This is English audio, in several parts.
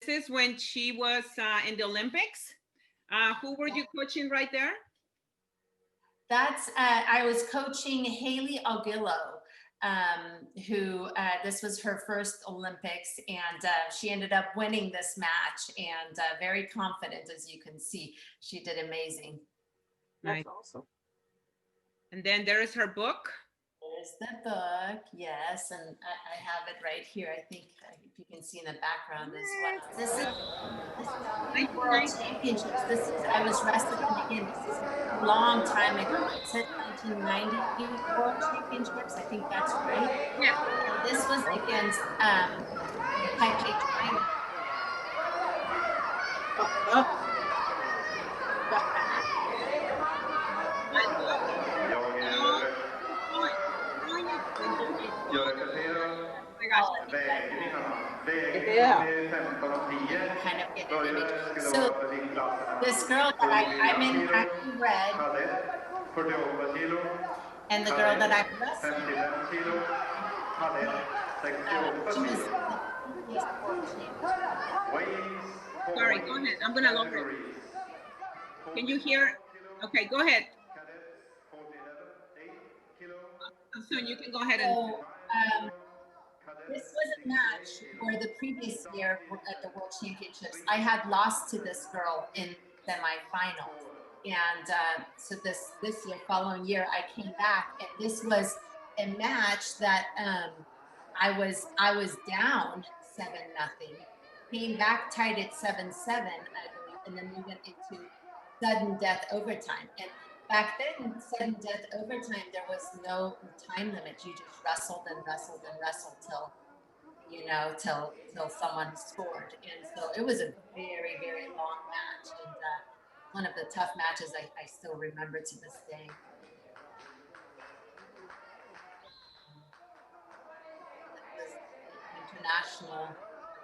this is when she was in the Olympics. Who were you coaching right there? That's I was coaching Haley Augillo, who this was her first Olympics, and she ended up winning this match, and very confident, as you can see. She did amazing. Nice. That's awesome. And then there is her book. There's the book, yes, and I have it right here. I think if you can see in the background as well. This is World Championships. This is I was wrestling again. This is a long time ago. It said 1990 World Championships. I think that's right. Yes. And this was against Taipei, China. Yeah. Kind of get an image. So this girl that I'm in actually red, and the girl that I'm wrestling, she was Sorry, go ahead. I'm gonna lower it. Can you hear? Okay, go ahead. Soon you can go ahead and. So, this was a match where the previous year at the World Championships, I had lost to this girl in semifinals. And so this year, following year, I came back, and this was a match that I was down 7-0, came back tied at 7-7, I believe, and then we went into sudden death overtime. And back then, sudden death overtime, there was no time limit. You just wrestled and wrestled and wrestled till someone scored. And so it was a very, very long match, and one of the tough matches I still remember to this day. International,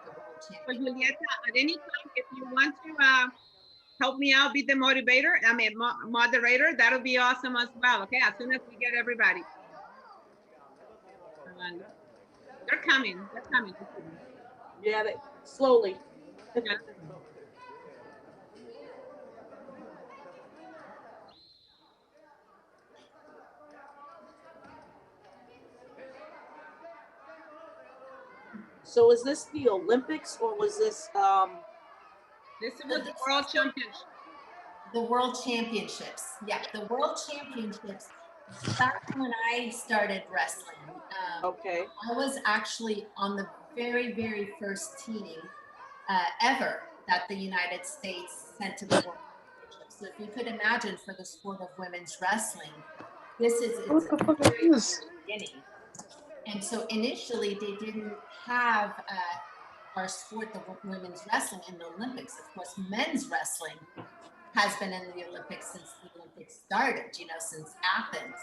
the World So Championship. Julieta, at any time, if you want to help me out, be the motivator, moderator, that'll be awesome as well. Okay, as soon as we get everybody. They're coming. They're coming. Yeah, they, slowly. Yeah. So is this the Olympics or was this This was the World Championship. The World Championships. Yeah, the World Championships. Back when I started wrestling, okay. I was actually on the very, very first team ever that the United States sent to the World Championships. So if you could imagine, for the sport of women's wrestling, this is its very beginning. And so initially they didn't have our sport, the women's wrestling, in the Olympics. Of course, men's wrestling has been in the Olympics since the Olympics started, since Athens.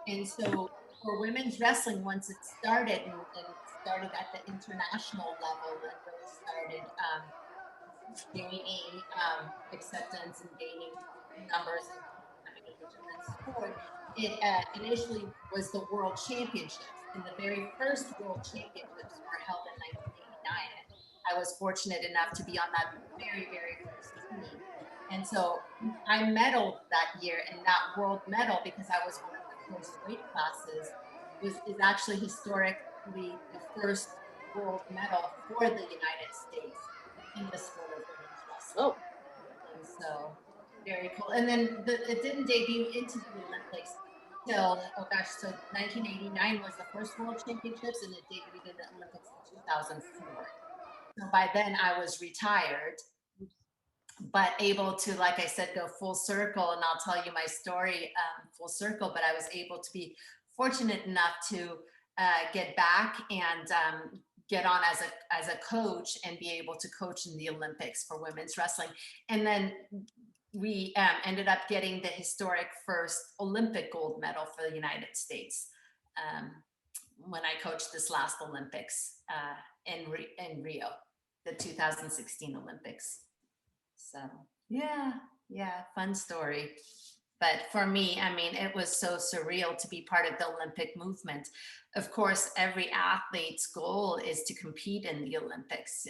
And so for women's wrestling, once it started and started at the international level, and really started gaining acceptance and gaining numbers and becoming a legitimate sport, it initially was the World Championships. And the very first World Championships were held in 1989. I was fortunate enough to be on that very, very first team. And so I medaled that year, and that world medal, because I was one of the first weight classes, is actually historically the first world medal for the United States in the sport of women's wrestling. Oh. And so very cool. And then it didn't debut into the Olympics till, so 1989 was the first World Championships, and it debuted in the Olympics in 2004. So by then I was retired, but able to, like I said, go full circle. And I'll tell you my story full circle, but I was able to be fortunate enough to get back and get on as a coach and be able to coach in the Olympics for women's wrestling. And then we ended up getting the historic first Olympic gold medal for the United States when I coached this last Olympics in Rio, the 2016 Olympics. So yeah, fun story. But for me, I mean, it was so surreal to be part of the Olympic movement. Of course, every athlete's goal is to compete in the Olympics.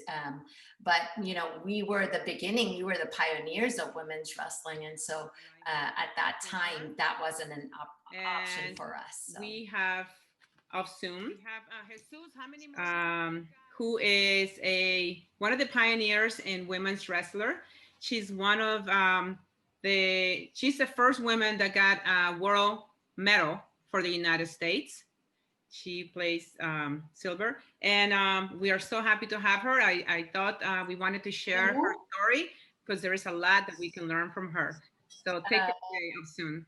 But, you know, we were the beginning, we were the pioneers of women's wrestling. And so at that time, that wasn't an option for us. So. We have Afsoon. We have Jesus. How many more? Who is one of the pioneers in women's wrestler. She's one of she's the first woman that got a world medal for the United States. She plays silver, and we are so happy to have her. I thought we wanted to share her story because there is a lot that we can learn from her. So take it away, Afsoon.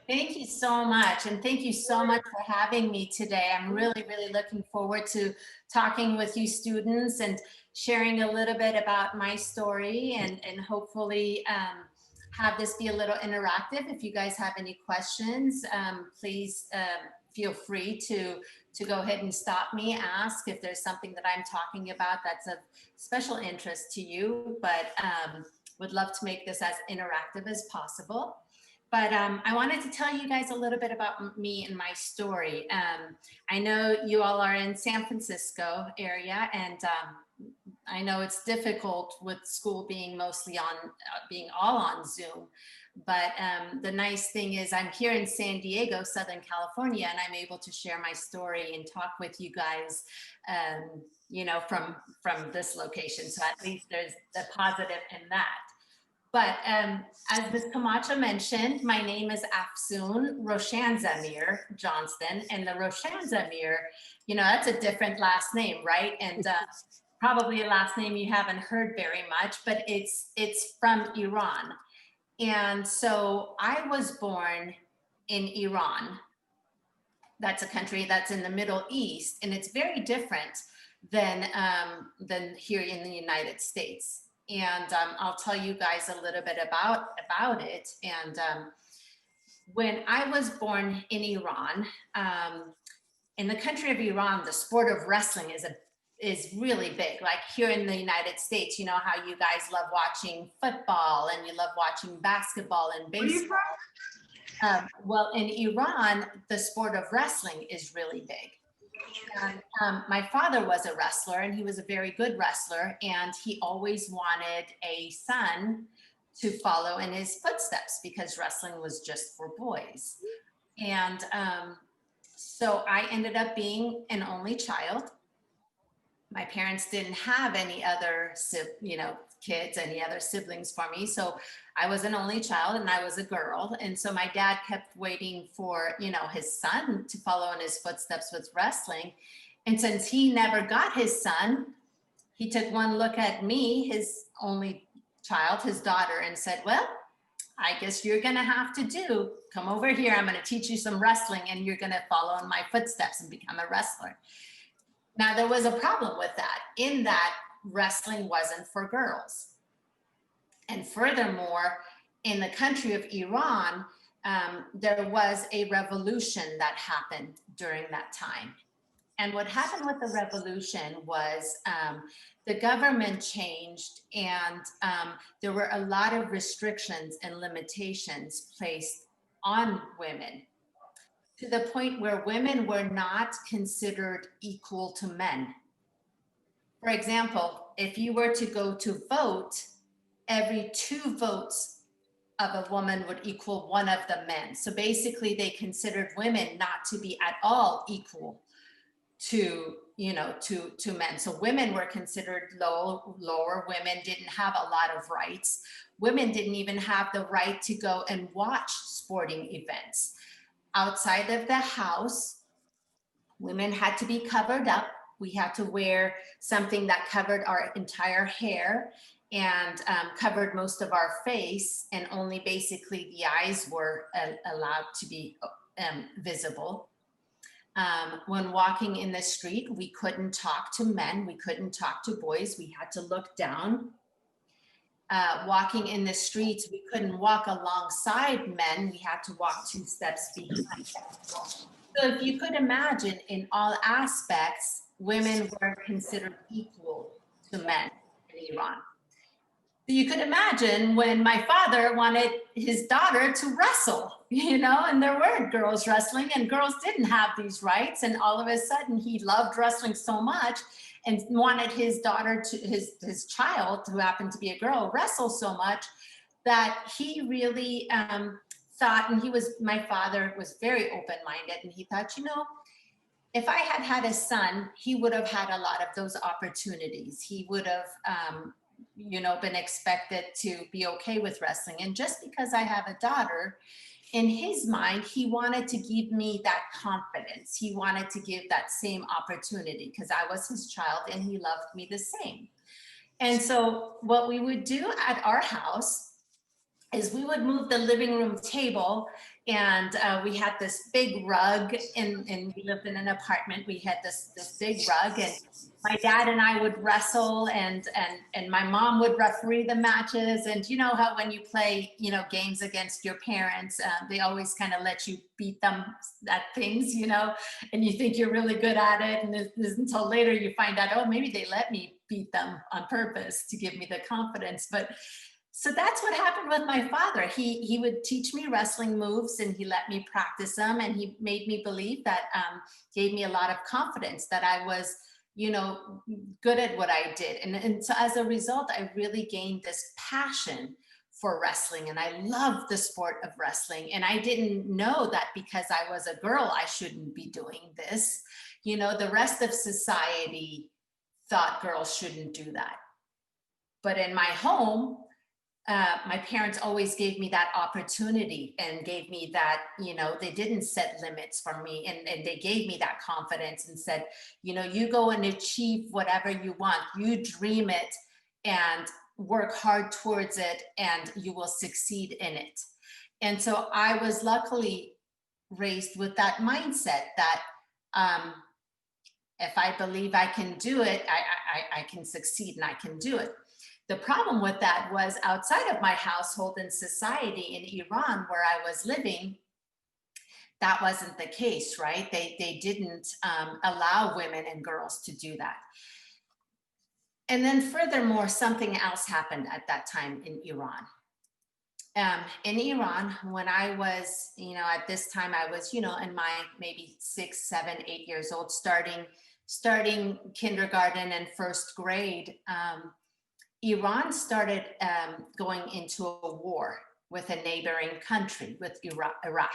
Thank you so much. And thank you so much for having me today. I'm really, really looking forward to talking with you students and sharing a little bit about my story and hopefully have this be a little interactive. If you guys have any questions, please feel free to go ahead and stop me, ask if there's something that I'm talking about that's of special interest to you, but would love to make this as interactive as possible. But I wanted to tell you guys a little bit about me and my story. I know you all are in San Francisco area, and I know it's difficult with school being mostly on, being all on Zoom. But the nice thing is I'm here in San Diego, Southern California, and I'm able to share my story and talk with you guys, you know, from this location. So at least there's the positive in that. But as Ms. Camacho mentioned, my name is Afsoon Roshanzamir Johnston, and the Roshanzamir, you know, that's a different last name, right? And probably a last name you haven't heard very much, but it's from Iran. And so I was born in Iran. That's a country that's in the Middle East, and it's very different than here in the United States. And I'll tell you guys a little bit about it. And when I was born in Iran, in the country of Iran, the sport of wrestling is really big. Like here in the United States, you know how you guys love watching football and you love watching basketball and baseball. Well, in Iran, the sport of wrestling is really big. And my father was a wrestler, and he was a very good wrestler, and he always wanted a son to follow in his footsteps because wrestling was just for boys. And so I ended up being an only child. My parents didn't have any other, you know, kids, any other siblings for me. So I was an only child and I was a girl. And so my dad kept waiting for, you know, his son to follow in his footsteps with wrestling. And since he never got his son, he took one look at me, his only child, his daughter, and said, well, I guess you're gonna have to come over here. I'm gonna teach you some wrestling and you're gonna follow in my footsteps and become a wrestler. Now, there was a problem with that, in that wrestling wasn't for girls. And furthermore, in the country of Iran, there was a revolution that happened during that time. And what happened with the revolution was the government changed, and there were a lot of restrictions and limitations placed on women, to the point where women were not considered equal to men. For example, if you were to go to vote, every 2 votes of a woman would equal 1 of the men. So basically they considered women not to be at all equal to, you know, to men. So women were considered lower. Women didn't have a lot of rights. Women didn't even have the right to go and watch sporting events. Outside of the house, women had to be covered up. We had to wear something that covered our entire hair and covered most of our face, and only basically the eyes were allowed to be visible. When walking in the street, we couldn't talk to men, we couldn't talk to boys, we had to look down. Walking in the streets, we couldn't walk alongside men, we had to walk 2 steps behind. So if you could imagine, in all aspects, women were considered equal to men in Iran. you could imagine when my father wanted his daughter to wrestle, you know, and there were girls wrestling and girls didn't have these rights. And all of a sudden he loved wrestling so much and wanted his daughter to, his child, who happened to be a girl, wrestle so much that he really thought, and my father was very open-minded, and he thought, you know, if I had had a son, he would have had a lot of those opportunities. He would have, you know, been expected to be okay with wrestling. And just because I have a daughter, in his mind, he wanted to give me that confidence. He wanted to give that same opportunity because I was his child and he loved me the same. And so what we would do at our house is we would move the living room table, and we had this big rug, and we lived in an apartment. We had this big rug, and my dad and I would wrestle, and my mom would referee the matches. And you know how when you play, you know, games against your parents, they always kind of let you beat them at things, you know, and you think you're really good at it, and it isn't until later you find out, oh, maybe they let me beat them on purpose to give me the confidence. But so that's what happened with my father. He would teach me wrestling moves and he let me practice them, and he made me believe that, gave me a lot of confidence that I was, you know, good at what I did. And so as a result, I really gained this passion for wrestling, and I loved the sport of wrestling. And I didn't know that because I was a girl, I shouldn't be doing this. You know, the rest of society thought girls shouldn't do that. But in my home, my parents always gave me that opportunity and gave me that, you know, they didn't set limits for me, and they gave me that confidence and said, you know, you go and achieve whatever you want, you dream it and work hard towards it, and you will succeed in it. And so I was luckily raised with that mindset that if I believe I can do it, I can succeed and I can do it. The problem with that was outside of my household and society in Iran, where I was living, that wasn't the case, right? They didn't allow women and girls to do that. And then furthermore, something else happened at that time in Iran. In Iran, when I was, you know, at this time I was, you know, in my maybe 6, 7, 8 years old, starting kindergarten and first grade, Iran started going into a war with a neighboring country, with Iraq.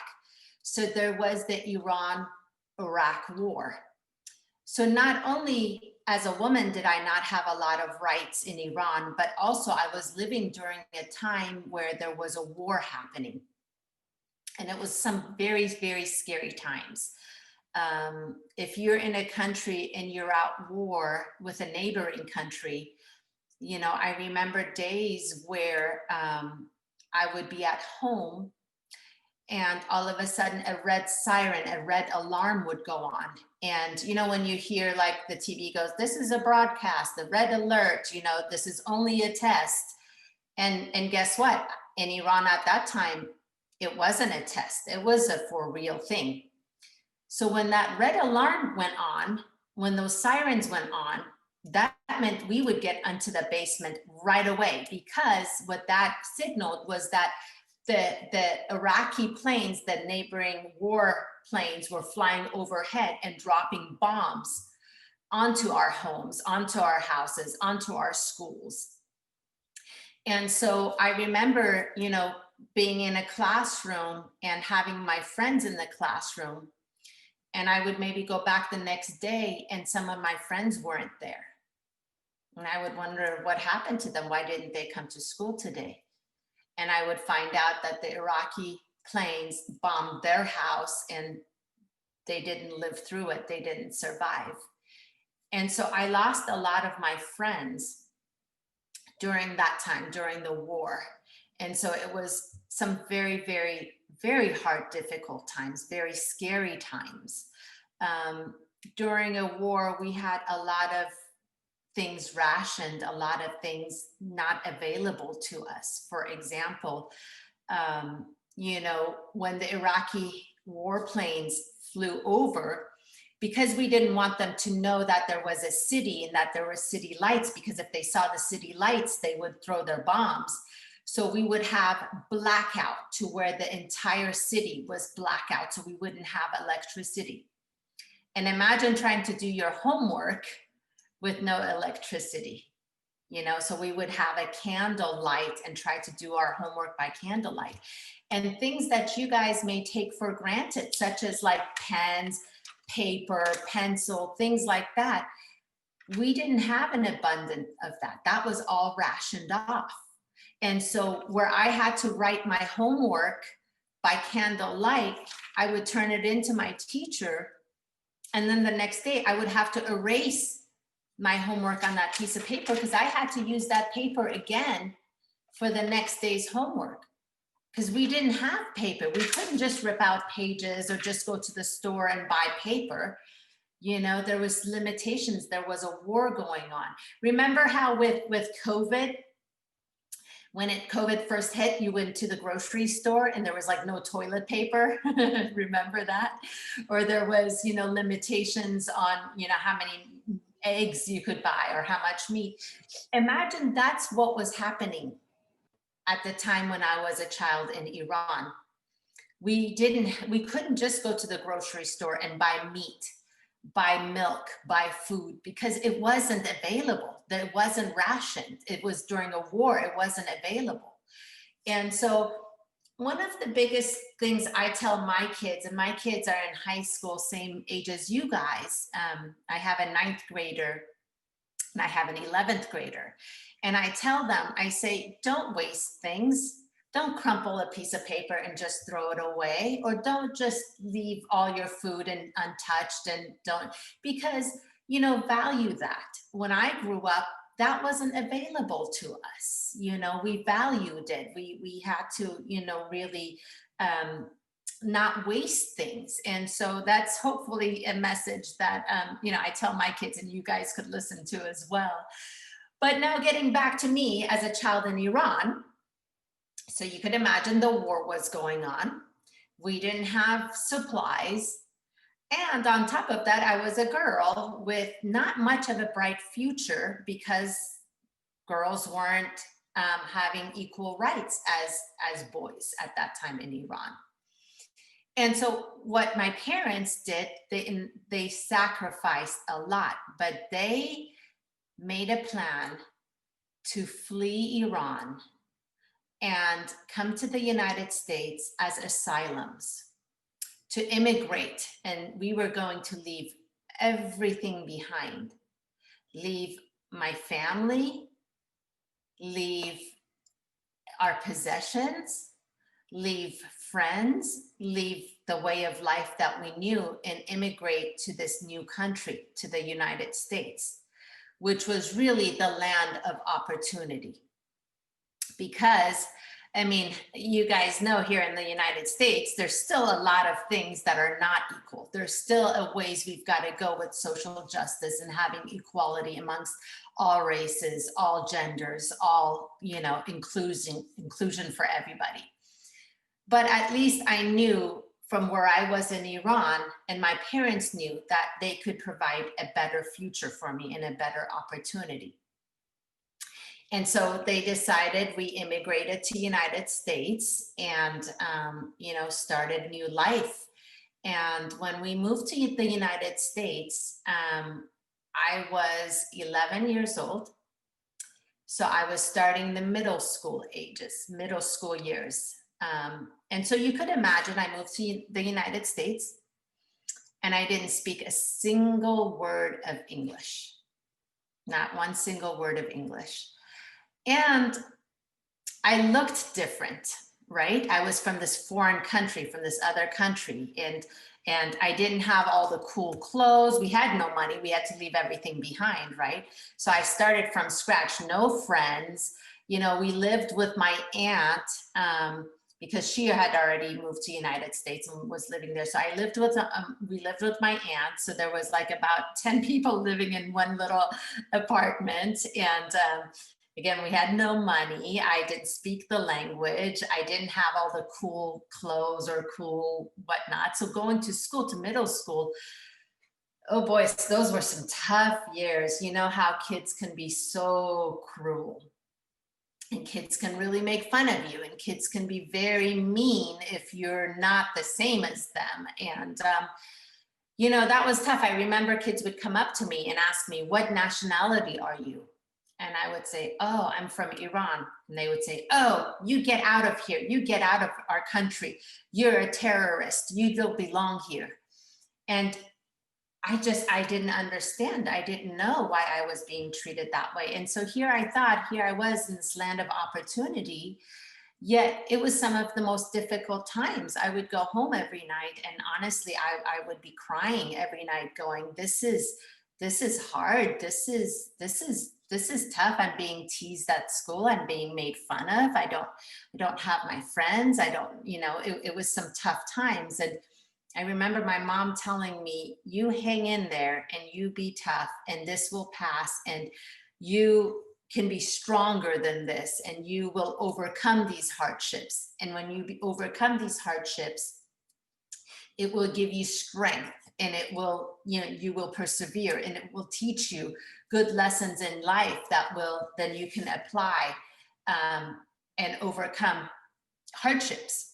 So there was the Iran-Iraq war. So not only as a woman did I not have a lot of rights in Iran, but also I was living during a time where there was a war happening. And it was some very, very scary times. If you're in a country and you're at war with a neighboring country, you know, I remember days where I would be at home and all of a sudden a red siren, a red alarm would go on. And, you know, when you hear like the TV goes, this is a broadcast, the red alert, you know, this is only a test. And guess what? In Iran at that time, it wasn't a test. It was a for real thing. So when that red alarm went on, when those sirens went on, that meant we would get onto the basement right away, because what that signaled was that the Iraqi planes, the neighboring war planes, were flying overhead and dropping bombs onto our homes, onto our houses, onto our schools. And so I remember, you know, being in a classroom and having my friends in the classroom, and I would maybe go back the next day and some of my friends weren't there. And I would wonder what happened to them. Why didn't they come to school today? And I would find out that the Iraqi planes bombed their house and they didn't live through it. They didn't survive. And so I lost a lot of my friends during that time, during the war. And so it was some very, very, very hard, difficult times, very scary times. During a war, we had a lot of things rationed, a lot of things not available to us. For example, you know, when the Iraqi warplanes flew over, because we didn't want them to know that there was a city and that there were city lights, because if they saw the city lights, they would throw their bombs. So we would have blackout to where the entire city was blackout, so we wouldn't have electricity. And imagine trying to do your homework with no electricity, you know? So we would have a candle light and try to do our homework by candlelight. And things that you guys may take for granted, such as like pens, paper, pencil, things like that. We didn't have an abundance of that. That was all rationed off. And so where I had to write my homework by candlelight, I would turn it into my teacher. And then the next day I would have to erase my homework on that piece of paper because I had to use that paper again for the next day's homework. Because we didn't have paper. We couldn't just rip out pages or just go to the store and buy paper. You know, there was limitations. There was a war going on. Remember how with COVID, when COVID first hit, you went to the grocery store and there was like no toilet paper. Remember that? Or there was, you know, limitations on, you know, how many eggs you could buy or how much meat. Imagine that's what was happening at the time when I was a child in Iran. We couldn't just go to the grocery store and buy meat, buy milk, buy food, because it wasn't available. It wasn't rationed. It was during a war, it wasn't available. And so one of the biggest things I tell my kids, and my kids are in high school, same age as you guys. I have a 9th grader and I have an 11th grader. And I tell them, I say, don't waste things. Don't crumple a piece of paper and just throw it away, or don't just leave all your food and untouched and don't, because, you know, value that. When I grew up, that wasn't available to us. You know, we valued it. We had to, you know, really not waste things. And so that's hopefully a message that, you know, I tell my kids and you guys could listen to as well. But now getting back to me as a child in Iran, so you could imagine the war was going on. We didn't have supplies. And on top of that, I was a girl with not much of a bright future because girls weren't having equal rights as boys at that time in Iran. And so what my parents did, they sacrificed a lot, but they made a plan to flee Iran and come to the United States as asylums, to immigrate. And we were going to leave everything behind, leave my family, leave our possessions, leave friends, leave the way of life that we knew, and immigrate to this new country, to the United States, which was really the land of opportunity. Because, I mean, you guys know here in the United States, there's still a lot of things that are not equal. There's still a ways we've got to go with social justice and having equality amongst all races, all genders, all, you know, inclusion for everybody. But at least I knew from where I was in Iran, and my parents knew that they could provide a better future for me and a better opportunity. And so they decided, we immigrated to United States and, you know, started new life. And when we moved to the United States, I was 11 years old. So I was starting the middle school years. And so you could imagine I moved to the United States and I didn't speak a single word of English, not one single word of English. And I looked different, right? I was from this foreign country, from this other country, and I didn't have all the cool clothes. We had no money. We had to leave everything behind, right? So I started from scratch, no friends. You know, we lived with my aunt because she had already moved to United States and was living there. So I lived with, we lived with my aunt. So there was like about 10 people living in one little apartment. And again, we had no money. I didn't speak the language. I didn't have all the cool clothes or cool whatnot. So going to school, to middle school, Oh boy, those were some tough years. You know how kids can be so cruel, and kids can really make fun of you, and kids can be very mean if you're not the same as them. And you know, that was tough. I remember kids would come up to me and ask me, what nationality are you? And I would say, oh, I'm from Iran. And they would say, oh, you get out of here. You get out of our country. You're a terrorist. You don't belong here. And I didn't understand. I didn't know why I was being treated that way. And so here I was in this land of opportunity, yet it was some of the most difficult times. I would go home every night, and honestly, I would be crying every night going, this is hard. This is tough. I'm being teased at school. I'm being made fun of. I don't have my friends. I don't, you know, it was some tough times. And I remember my mom telling me, you hang in there and you be tough, and this will pass, and you can be stronger than this, and you will overcome these hardships. And when you overcome these hardships, it will give you strength, and it will, you know, you will persevere, and it will teach you good lessons in life that will, then you can apply and overcome hardships.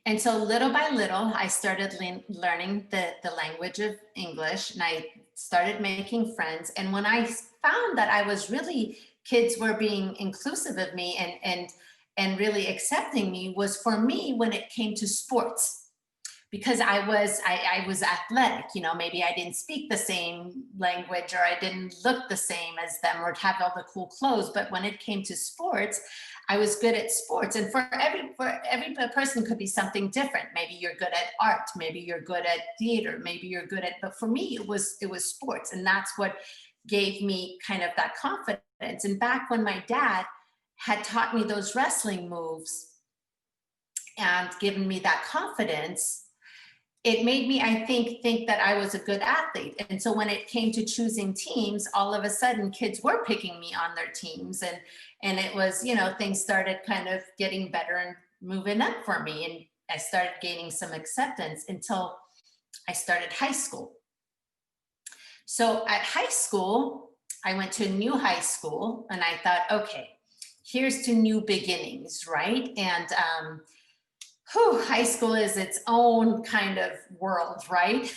And so little by little, I started learning the language of English, and I started making friends. And when I found that I was really, kids were being inclusive of me and really accepting me, was for me when it came to sports. Because I was athletic, you know, maybe I didn't speak the same language, or I didn't look the same as them, or have all the cool clothes. But when it came to sports, I was good at sports. And for every person could be something different. Maybe you're good at art, maybe you're good at theater, maybe you're good at, but for me, it was sports. And that's what gave me kind of that confidence. And back when my dad had taught me those wrestling moves and given me that confidence, it made me, I think that I was a good athlete. And so when it came to choosing teams, all of a sudden kids were picking me on their teams, and it was, you know, things started kind of getting better and moving up for me. And I started gaining some acceptance until I started high school. So at high school, I went to a new high school, and I thought, okay, here's to new beginnings, right? And high school is its own kind of world, right?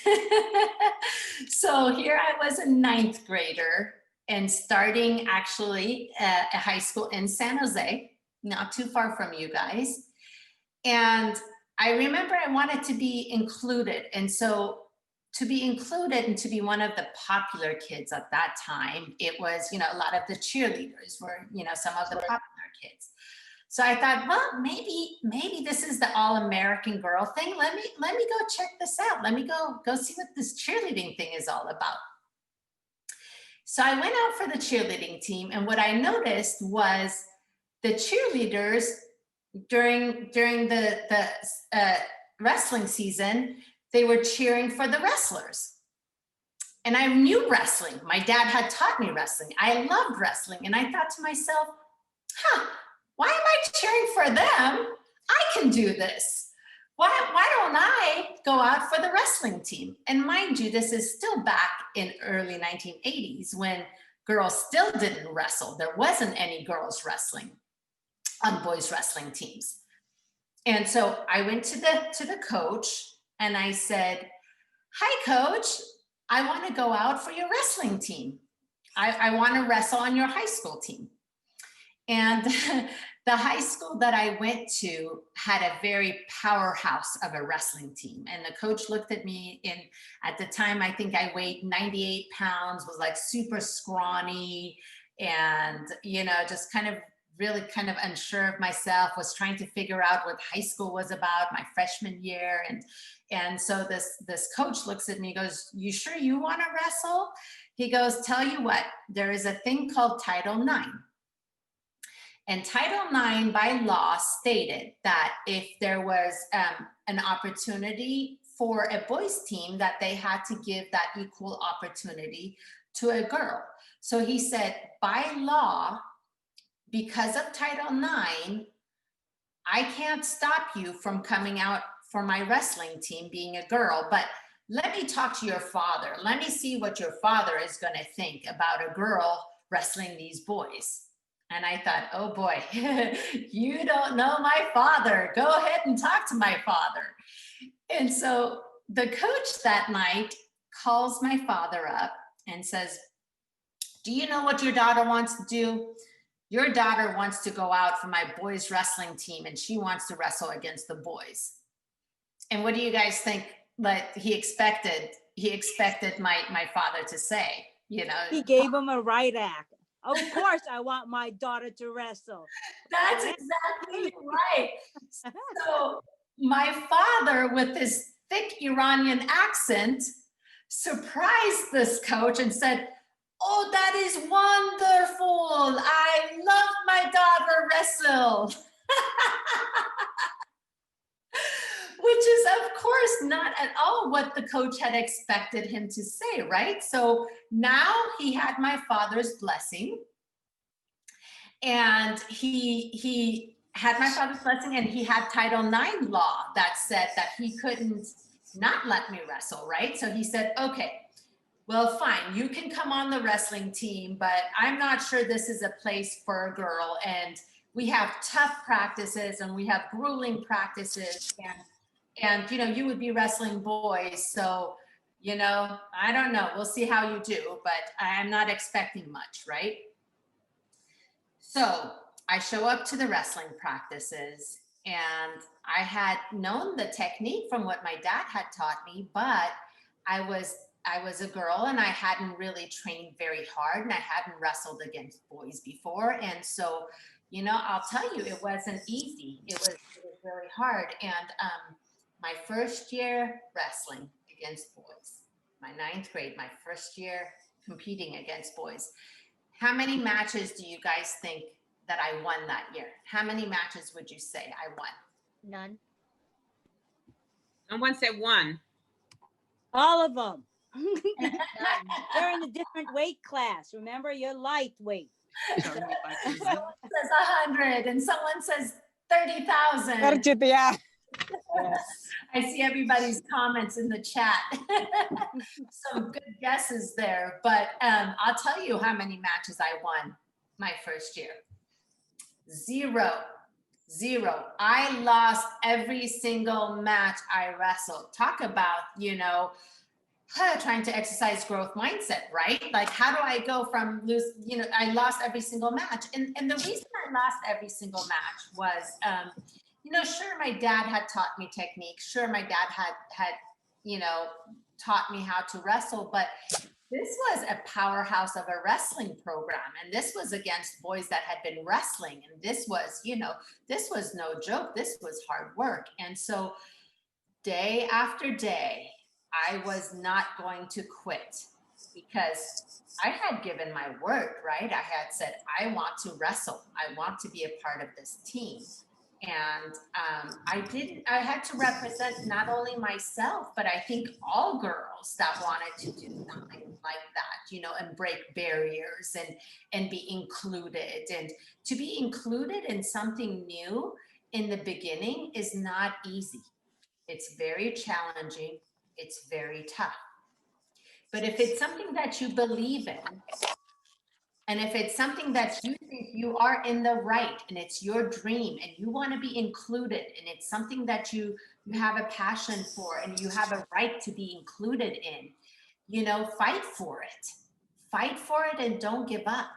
So here I was a 9th grader, and starting actually a high school in San Jose, not too far from you guys. And I remember I wanted to be included. And so to be included and to be one of the popular kids at that time, it was, you know, a lot of the cheerleaders were, you know, some of the popular kids. So I thought, well, maybe this is the all-American girl thing. Let me go check this out. Let me go see what this cheerleading thing is all about. So I went out for the cheerleading team, and what I noticed was the cheerleaders during the wrestling season, they were cheering for the wrestlers. And I knew wrestling. My dad had taught me wrestling. I loved wrestling, and I thought to myself, why am I cheering for them? I can do this. Why don't I go out for the wrestling team? And mind you, this is still back in early 1980s when girls still didn't wrestle. There wasn't any girls wrestling on boys wrestling teams. And so I went to the coach, and I said, hi, coach, I want to go out for your wrestling team. I want to wrestle on your high school team. And the high school that I went to had a very powerhouse of a wrestling team. And the coach looked at me, and at the time, I think I weighed 98 pounds, was like super scrawny, and, you know, just really kind of unsure of myself, was trying to figure out what high school was about, my freshman year. And so this coach looks at me, goes, you sure you want to wrestle? He goes, tell you what, there is a thing called Title IX. And Title IX by law stated that if there was an opportunity for a boys team, that they had to give that equal opportunity to a girl. So he said, by law, because of Title IX, I can't stop you from coming out for my wrestling team being a girl, but let me talk to your father. Let me see what your father is going to think about a girl wrestling these boys. And I thought, oh boy, you don't know my father. Go ahead and talk to my father. And so the coach that night calls my father up and says, do you know what your daughter wants to do? Your daughter wants to go out for my boys wrestling team and she wants to wrestle against the boys. And what do you guys think that he expected my father to say? You know, he gave him a right act. Of course, I want my daughter to wrestle. That's exactly right. So my father, with his thick Iranian accent, surprised this coach and said, oh, that is wonderful. I love my daughter wrestle. Which is, of course, not at all what the coach had expected him to say, right? So now he had my father's blessing. And he had my father's blessing, and he had Title IX law that said that he couldn't not let me wrestle, right? So he said, okay, well, fine, you can come on the wrestling team, but I'm not sure this is a place for a girl. And we have tough practices and we have grueling practices, and you know, you would be wrestling boys. So, you know, I don't know, we'll see how you do, but I'm not expecting much, right? So I show up to the wrestling practices, and I had known the technique from what my dad had taught me, but I was a girl and I hadn't really trained very hard, and I hadn't wrestled against boys before. And so, you know, I'll tell you, it wasn't easy. It was really hard. And my first year wrestling against boys, my 9th grade, my first year competing against boys. How many matches do you guys think that I won that year? How many matches would you say I won? None. Someone said one. All of them. They're in a different weight class. Remember, you're lightweight. Someone says 100 and someone says 30,000. 30, yeah. I see everybody's comments in the chat. Some good guesses there, but I'll tell you how many matches I won my first year. Zero. I lost every single match I wrestled. Talk about, you know, trying to exercise growth mindset, right? Like, how do I go from you know, I lost every single match. And the reason I lost every single match was, you know, sure, my dad had taught me technique. Sure, my dad had, you know, taught me how to wrestle, but this was a powerhouse of a wrestling program. And this was against boys that had been wrestling. And this was, you know, this was no joke. This was hard work. And so day after day, I was not going to quit, because I had given my word, right? I had said, I want to wrestle. I want to be a part of this team. And I had to represent not only myself, but I think all girls that wanted to do something like that, you know, and break barriers and be included. And to be included in something new in the beginning is not easy. It's very challenging. It's very tough. But if it's something that you believe in, and if it's something that you think you are in the right, and it's your dream, and you want to be included, and it's something that you have a passion for, and you have a right to be included in, you know, fight for it. Fight for it and don't give up.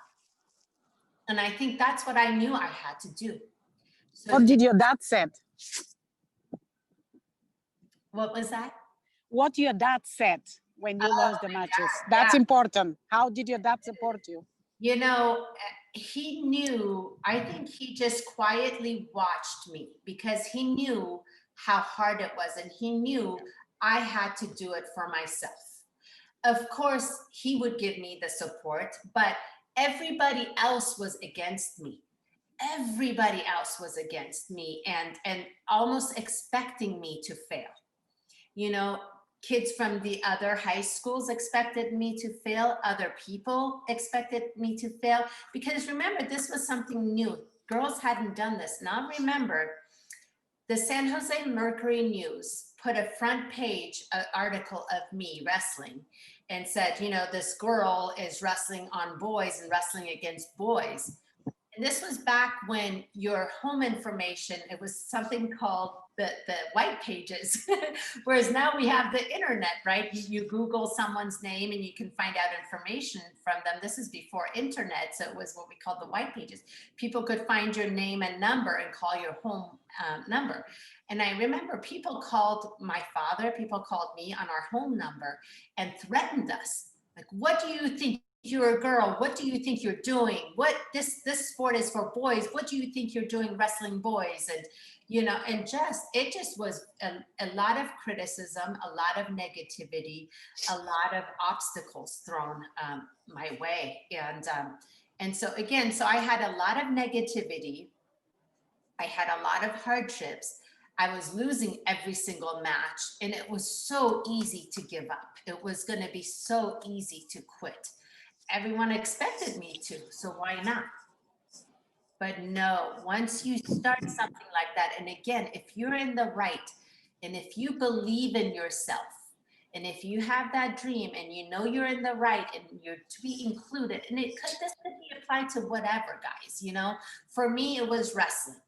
And I think that's what I knew I had to do. So What did your dad said? what was that? What your dad said when you lost the matches. That's important. How did your dad support you? You know, he knew, I think he just quietly watched me, because he knew how hard it was, and he knew I had to do it for myself. Of course, he would give me the support, but everybody else was against me. Everybody else was against me and almost expecting me to fail. You know, kids from the other high schools expected me to fail. Other people expected me to fail, because remember, this was something new. Girls hadn't done this. Now remember, the San Jose Mercury News put a front page article of me wrestling and said, you know, this girl is wrestling on boys and wrestling against boys. And this was back when your home information, it was something called the white pages, whereas now we have the internet, right? You Google someone's name and you can find out information from them. This is before internet, so it was what we called the white pages. People could find your name and number and call your home number. And I remember people called my father, people called me on our home number and threatened us. Like, what do you think? You're a girl. What do you think you're doing? What this sport is for boys. What do you think you're doing wrestling boys? And, you know, and it just was a lot of criticism, a lot of negativity, a lot of obstacles thrown my way. And so again, so I had a lot of negativity. I had a lot of hardships. I was losing every single match, and it was so easy to give up. It was going to be so easy to quit. Everyone expected me to, so why not? But no, once you start something like that, and again, if you're in the right, and if you believe in yourself, and if you have that dream and you know you're in the right and you're to be included, and this could be applied to whatever, guys, you know, for me, it was wrestling.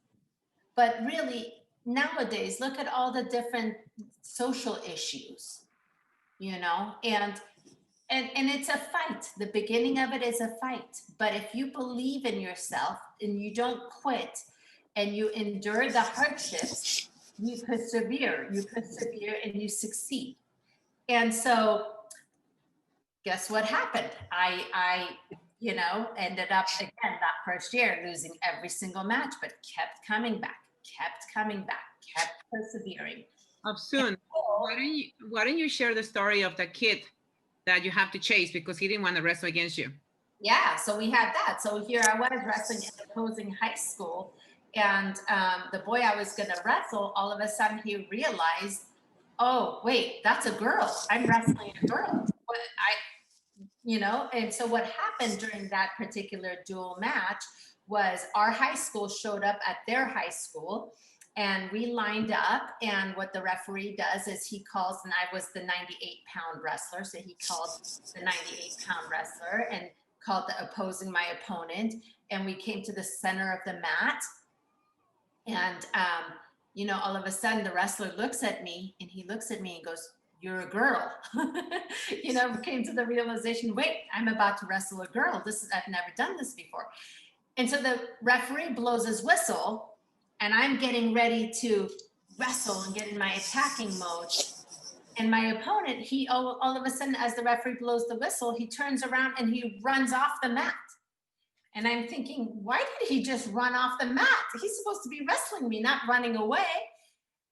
But really, nowadays, look at all the different social issues, you know, and it's a fight. The beginning of it is a fight. But if you believe in yourself and you don't quit and you endure the hardships, you persevere and you succeed. And so guess what happened? I you know, ended up again that first year losing every single match, but kept coming back, kept persevering. Afsoon, why don't you share the story of the kid that you have to chase because he didn't want to wrestle against you? Yeah, so we had that. So here I was wrestling in opposing high school, and the boy I was going to wrestle, all of a sudden he realized, oh, wait, that's a girl. I'm wrestling a girl. You know, and so what happened during that particular dual match was our high school showed up at their high school, and we lined up, and what the referee does is he calls, and I was the 98-pound wrestler, so he called the 98-pound wrestler and called the opposing my opponent, and we came to the center of the mat, and you know, all of a sudden the wrestler looks at me, and he looks at me and goes, "You're a girl." You know, came to the realization, wait, I'm about to wrestle a girl. I've never done this before. And so the referee blows his whistle, and I'm getting ready to wrestle and get in my attacking mode. And my opponent, all of a sudden, as the referee blows the whistle, he turns around and he runs off the mat. And I'm thinking, why did he just run off the mat? He's supposed to be wrestling me, not running away.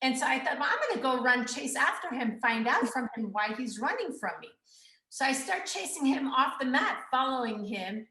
And so I thought, well, I'm going to chase after him, find out from him why he's running from me. So I start chasing him off the mat, following him.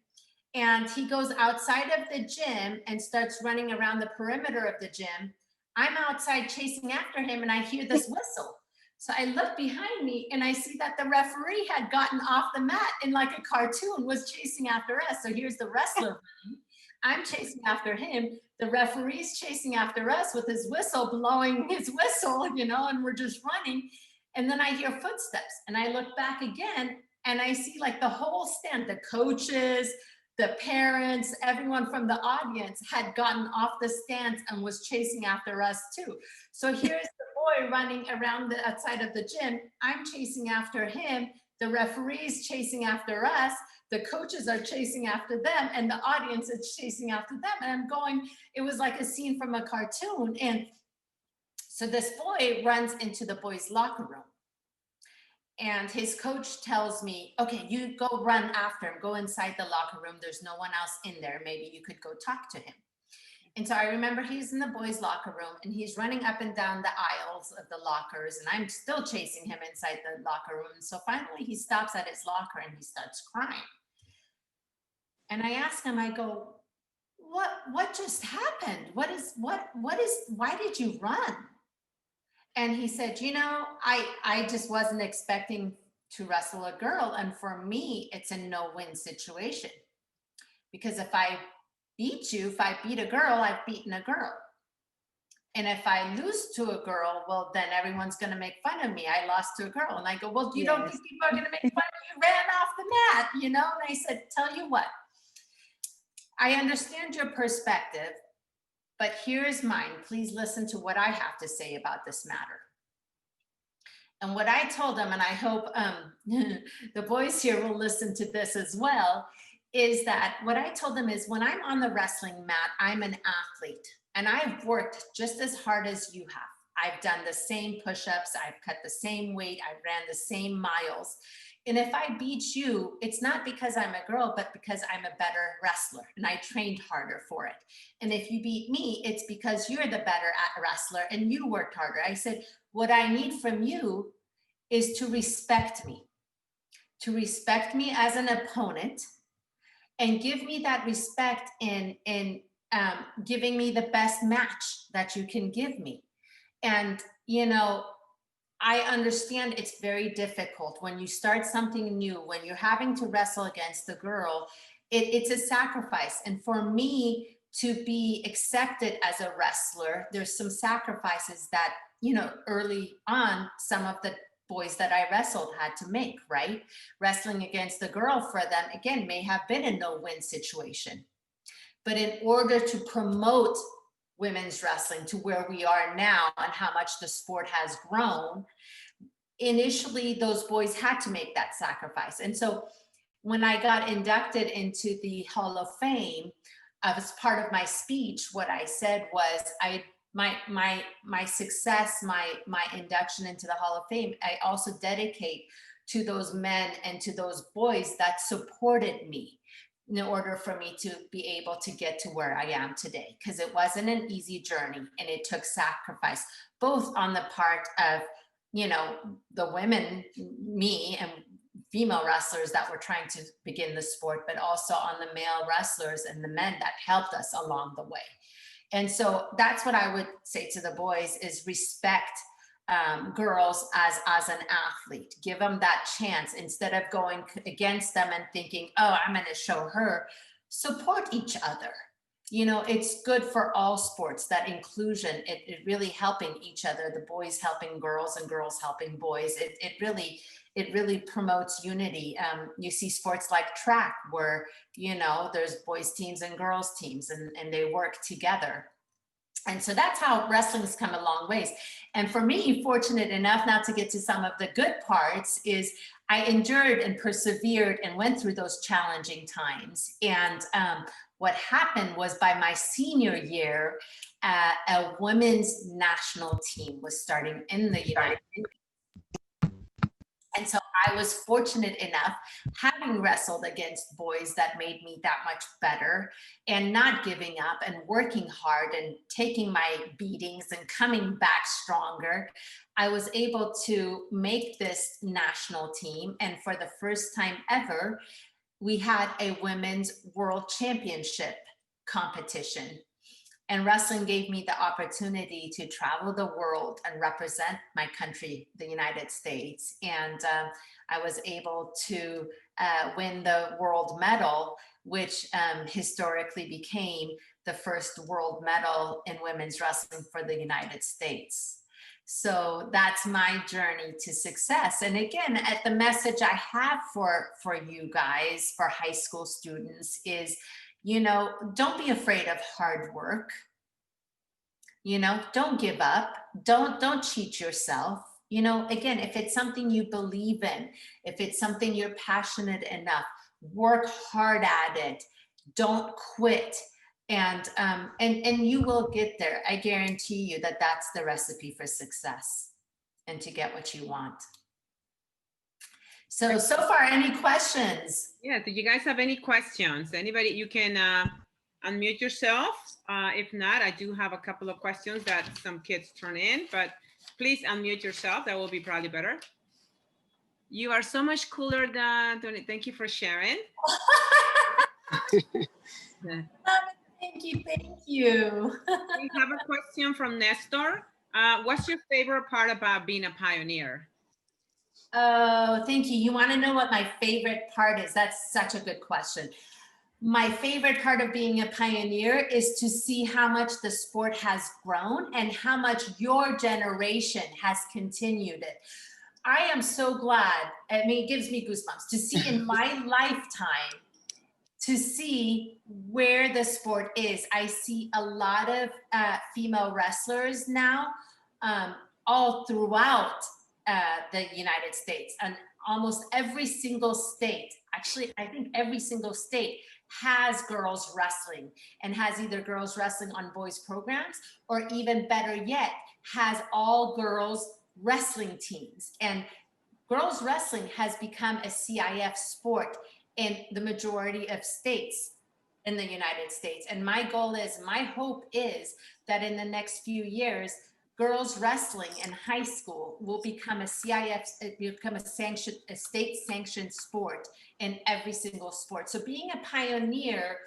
And he goes outside of the gym and starts running around the perimeter of the gym. I'm outside chasing after him, and I hear this whistle. So I look behind me, and I see that the referee had gotten off the mat and, like a cartoon, was chasing after us. So here's the wrestler running. I'm chasing after him. The referee's chasing after us with his whistle, blowing his whistle, you know, and we're just running. And then I hear footsteps, and I look back again, and I see like the whole stand, the coaches, the parents, everyone from the audience had gotten off the stands and was chasing after us too. So here's the boy running around the outside of the gym. I'm chasing after him. The referee's chasing after us. The coaches are chasing after them, and the audience is chasing after them. And I'm going, it was like a scene from a cartoon. And so this boy runs into the boys' locker room. And his coach tells me, okay, you go run after him, go inside the locker room. There's no one else in there. Maybe you could go talk to him. And so I remember he's in the boys' locker room, and he's running up and down the aisles of the lockers, and I'm still chasing him inside the locker room. And so finally he stops at his locker and he starts crying. And I ask him, I go, what just happened? Why did you run? And he said, you know, I just wasn't expecting to wrestle a girl. And for me, it's a no-win situation. Because if I beat a girl, I've beaten a girl. And if I lose to a girl, well, then everyone's going to make fun of me. I lost to a girl. And I go, well, you don't think people are going to make fun of you? You ran off the mat, you know? And I said, tell you what, I understand your perspective, but here's mine. Please listen to what I have to say about this matter. And what I told them, and I hope the boys here will listen to this as well, is that what I told them is when I'm on the wrestling mat, I'm an athlete. And I've worked just as hard as you have. I've done the same push-ups, I've cut the same weight, I ran the same miles. And if I beat you, it's not because I'm a girl, but because I'm a better wrestler and I trained harder for it. And if you beat me, it's because you're the better wrestler and you worked harder. I said, what I need from you is to respect me as an opponent, and give me that respect in giving me the best match that you can give me. And, you know, I understand it's very difficult when you start something new, when you're having to wrestle against the girl, it's a sacrifice. And for me to be accepted as a wrestler, there's some sacrifices that, you know, early on, some of the boys that I wrestled had to make, right? Wrestling against the girl for them, again, may have been a no-win situation. But in order to promote women's wrestling to where we are now and how much the sport has grown, initially those boys had to make that sacrifice. And so when I got inducted into the Hall of Fame, as part of my speech, what I said was, my success, my induction into the Hall of Fame, I also dedicate to those men and to those boys that supported me in order for me to be able to get to where I am today. Because it wasn't an easy journey and it took sacrifice, both on the part of, you know, the women, me and female wrestlers that were trying to begin the sport, but also on the male wrestlers and the men that helped us along the way. And so that's what I would say to the boys is respect girls as an athlete. Give them that chance instead of going against them and thinking, oh, I'm going to show her. Support each other. You know, it's good for all sports, that inclusion, it really helping each other, the boys helping girls and girls helping boys. It really promotes unity. You see sports like track where, you know, there's boys teams and girls teams and they work together. And so that's how wrestling's come a long ways. And for me, fortunate enough, now to get to some of the good parts, is I endured and persevered and went through those challenging times. And what happened was by my senior year, a women's national team was starting in the United States. And so I was fortunate enough, having wrestled against boys that made me that much better and not giving up and working hard and taking my beatings and coming back stronger, I was able to make this national team. And for the first time ever, we had a women's world championship competition. And wrestling gave me the opportunity to travel the world and represent my country, the United States. And I was able to win the world medal, which historically became the first world medal in women's wrestling for the United States. So that's my journey to success. And again, the message I have for you guys, for high school students is, you know, don't be afraid of hard work. You know, don't give up. Don't cheat yourself. You know, again, if it's something you believe in, if it's something you're passionate enough, work hard at it. Don't quit. And you will get there. I guarantee you that that's the recipe for success and to get what you want. So far, any questions? Yeah, do you guys have any questions? Anybody, you can unmute yourself. If not, I do have a couple of questions that some kids turn in, but please unmute yourself. That will be probably better. You are so much cooler than Tony. Thank you for sharing. Thank you, thank you. We have a question from Nestor. What's your favorite part about being a pioneer? Oh, thank you. You want to know what my favorite part is? That's such a good question. my favorite part of being a pioneer is to see how much the sport has grown and how much your generation has continued it. I am so glad, I mean, it gives me goosebumps to see in my lifetime, to see where the sport is. I see a lot of female wrestlers now, all throughout the United States, and almost every single state, actually, I think every single state has girls wrestling, and has either girls wrestling on boys programs, or even better yet, has all girls wrestling teams. And girls wrestling has become a CIF sport in the majority of states in the United States. And my goal is, my hope is that in the next few years, girls wrestling in high school will become a CIF, become a state sanctioned sport in every single sport. So being a pioneer,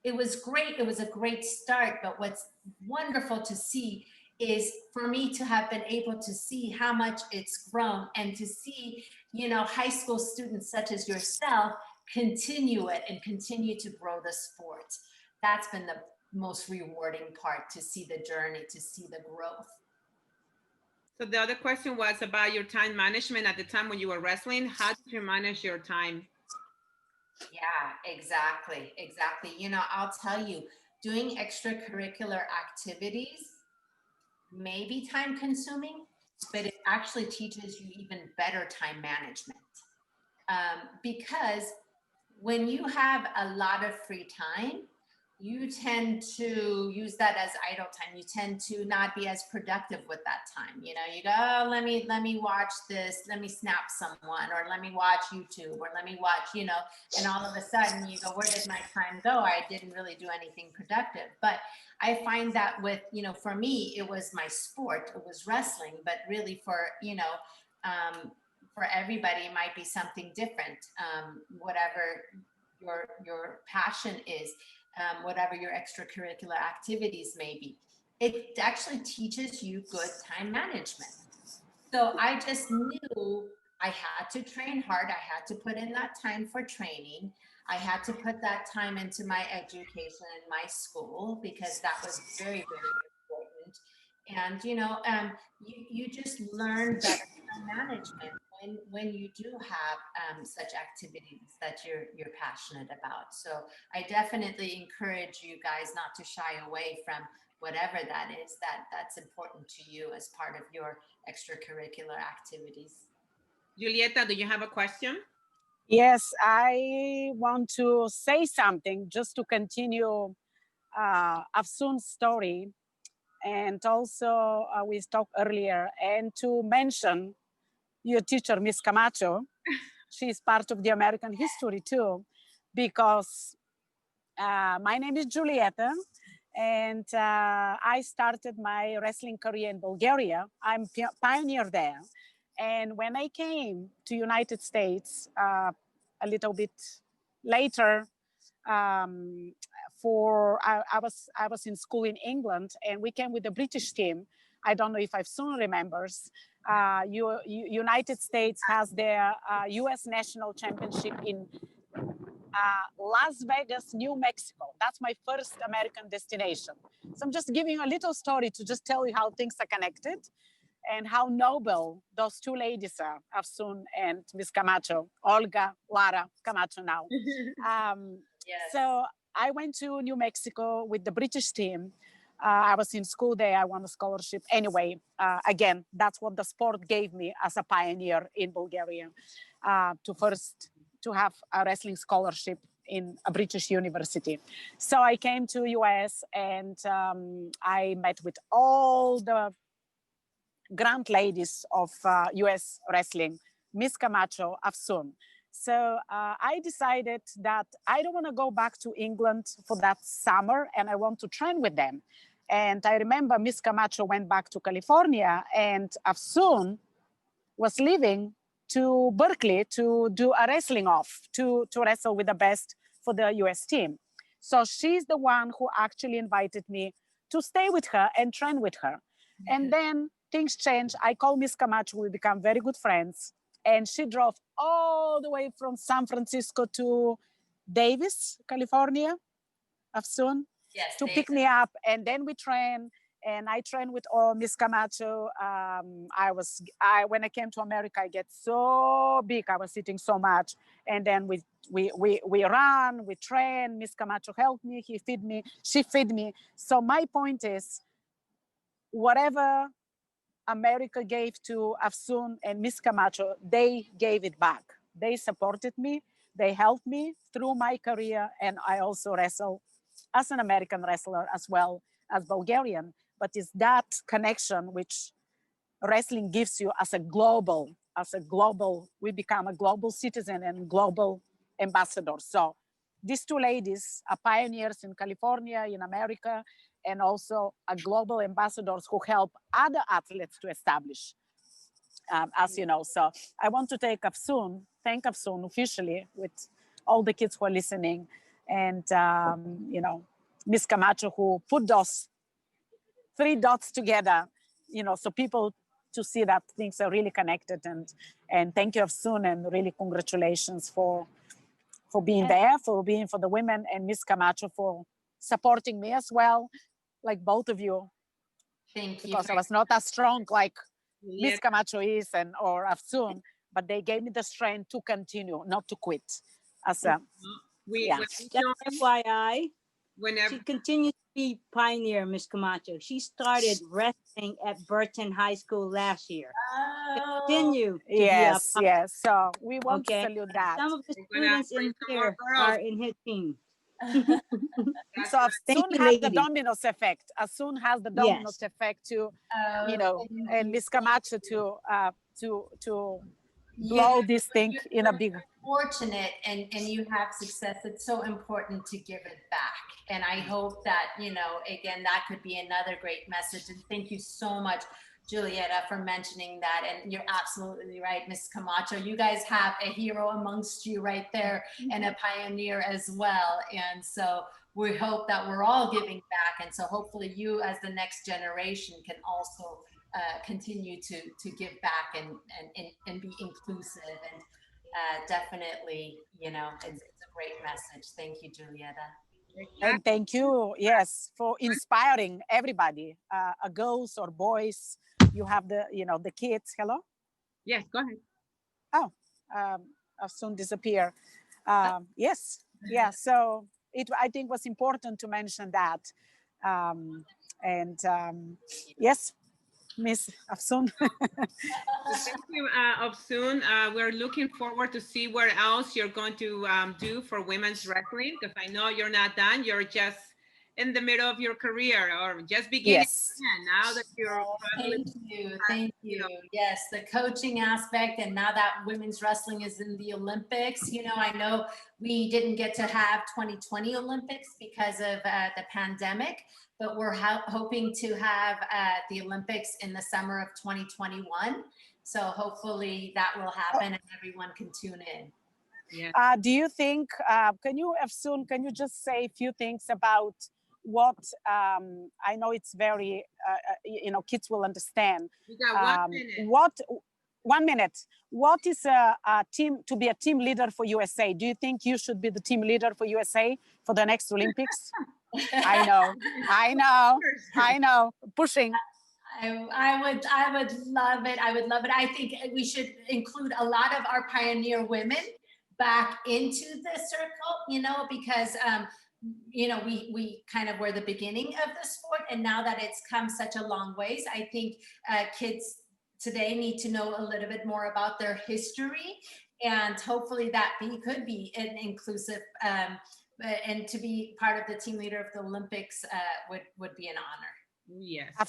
it was great. It was a great start, but what's wonderful to see is for me to have been able to see how much it's grown, and to see, you know, high school students such as yourself continue it and continue to grow the sport. That's been the most rewarding part, to see the journey, to see the growth. So the other question was about your time management at the time when you were wrestling. How did you manage your time? Yeah, exactly. You know, I'll tell you, doing extracurricular activities may be time consuming, but it actually teaches you even better time management. Because when you have a lot of free time, you tend to use that as idle time. You tend to not be as productive with that time. You know, you go, oh, let me watch this, let me snap someone, or let me watch YouTube, or let me watch, you know, and all of a sudden you go, where did my time go? I didn't really do anything productive. But I find that with, you know, for me, it was my sport, it was wrestling, but really for, you know, for everybody, it might be something different. Whatever your passion is, whatever your extracurricular activities may be, it actually teaches you good time management. So I just knew I had to train hard. I had to put in that time for training. I had to put that time into my education in my school, because that was very, very important. And, you know, you just learn better time management when you do have such activities that you're passionate about. So I definitely encourage you guys not to shy away from whatever that is that's important to you as part of your extracurricular activities. Julieta, do you have a question? Yes, I want to say something just to continue Afsoon's story. And also we talked earlier, and to mention your teacher, Miss Camacho. She's part of the American history too, because my name is Julieta, and I started my wrestling career in Bulgaria. I'm pioneer there. And when I came to United States a little bit later, I was in school in England, and we came with the British team. I don't know if Afsoon remembers. United States has their U.S. national championship in Las Vegas, New Mexico. That's my first American destination. So I'm just giving you a little story to just tell you how things are connected and how noble those two ladies are, Afsoon and Miss Camacho, Olga, Lara Camacho now. Yes. So I went to New Mexico with the British team. I was in school there. I won a scholarship. Anyway, again, that's what the sport gave me as a pioneer in Bulgaria, to have a wrestling scholarship in a British university. So I came to US, and I met with all the grand ladies of US wrestling, Miss Camacho, Afsoon. So I decided that I don't want to go back to England for that summer, and I want to train with them. And I remember Miss Camacho went back to California, and Afsoon was leaving to Berkeley to do a wrestling off, to wrestle with the best for the US team. So she's the one who actually invited me to stay with her and train with her. And then things changed. I called Miss Camacho, we become very good friends. And she drove all the way from San Francisco to Davis, California, Afsoon, Yes, to pick me up, and then we train. And I trained with Miss Camacho. When I came to America, I get so big. I was eating so much, and then we run, we train. Miss Camacho helped me. He feed me. She feed me. So my point is, whatever America gave to Afsoon and Miss Camacho, they gave it back. They supported me. They helped me through my career, and I also wrestle as an American wrestler as well as Bulgarian. But it's that connection which wrestling gives you as a global, we become a global citizen and global ambassador. So these two ladies are pioneers in California, in America, and also are global ambassadors who help other athletes to establish, as you know. So I want to thank Afsoon officially with all the kids who are listening, and Miss Camacho, who put those 3 dots together, so people to see that things are really connected. And thank you, Afsoon, and really congratulations for being there, for the women, and Miss Camacho for supporting me as well, like both of you. Thank you. Because I was not as strong like Miss Camacho is or Afsoon, but they gave me the strength to continue, not to quit. Just FYI, she continues to be pioneer, Miss Camacho. She started wrestling at Burton High School last year. Continue to yes. So we want to salute that. Some of the students in here are in his team. So Afsoon has the dominoes effect. Afsoon has the dominoes effect to, and Miss Camacho to blow this thing in a big. Fortunate and you have success. It's so important to give it back. And I hope that, again, that could be another great message. And thank you so much, Julieta, for mentioning that. And you're absolutely right, Miss Camacho. You guys have a hero amongst you right there and a pioneer as well. And so we hope that we're all giving back. And so hopefully you as the next generation can also continue to give back and be inclusive. And definitely, it's a great message. Thank you, Julieta. And thank you, yes, for inspiring everybody, girls or boys. You have the kids. Hello? Yes, go ahead. Oh, I'll soon disappear. Yes, yeah. So I think was important to mention that. Yes, Miss Afsoon. Thank you, Afsoon. We're looking forward to see what else you're going to do for women's wrestling, because I know you're not done. You're just in the middle of your career or just beginning. Yes. Now that you're thank you. Yes, the coaching aspect, and now that women's wrestling is in the Olympics, I know we didn't get to have 2020 Olympics because of the pandemic, but we're hoping to have the Olympics in the summer of 2021. So hopefully that will happen and everyone can tune in. Yeah. Do you think, can you just say a few things about what, I know it's very, kids will understand. You got 1 minute. 1 minute. What is a team, to be a team leader for USA? Do you think you should be the team leader for USA for the next Olympics? I know. Pushing. I would love it. I would love it. I think we should include a lot of our pioneer women back into the circle, because, we kind of were the beginning of the sport. And now that it's come such a long ways, I think kids today need to know a little bit more about their history. And hopefully that could be an inclusive, and to be part of the team leader of the Olympics would be an honor. Yes.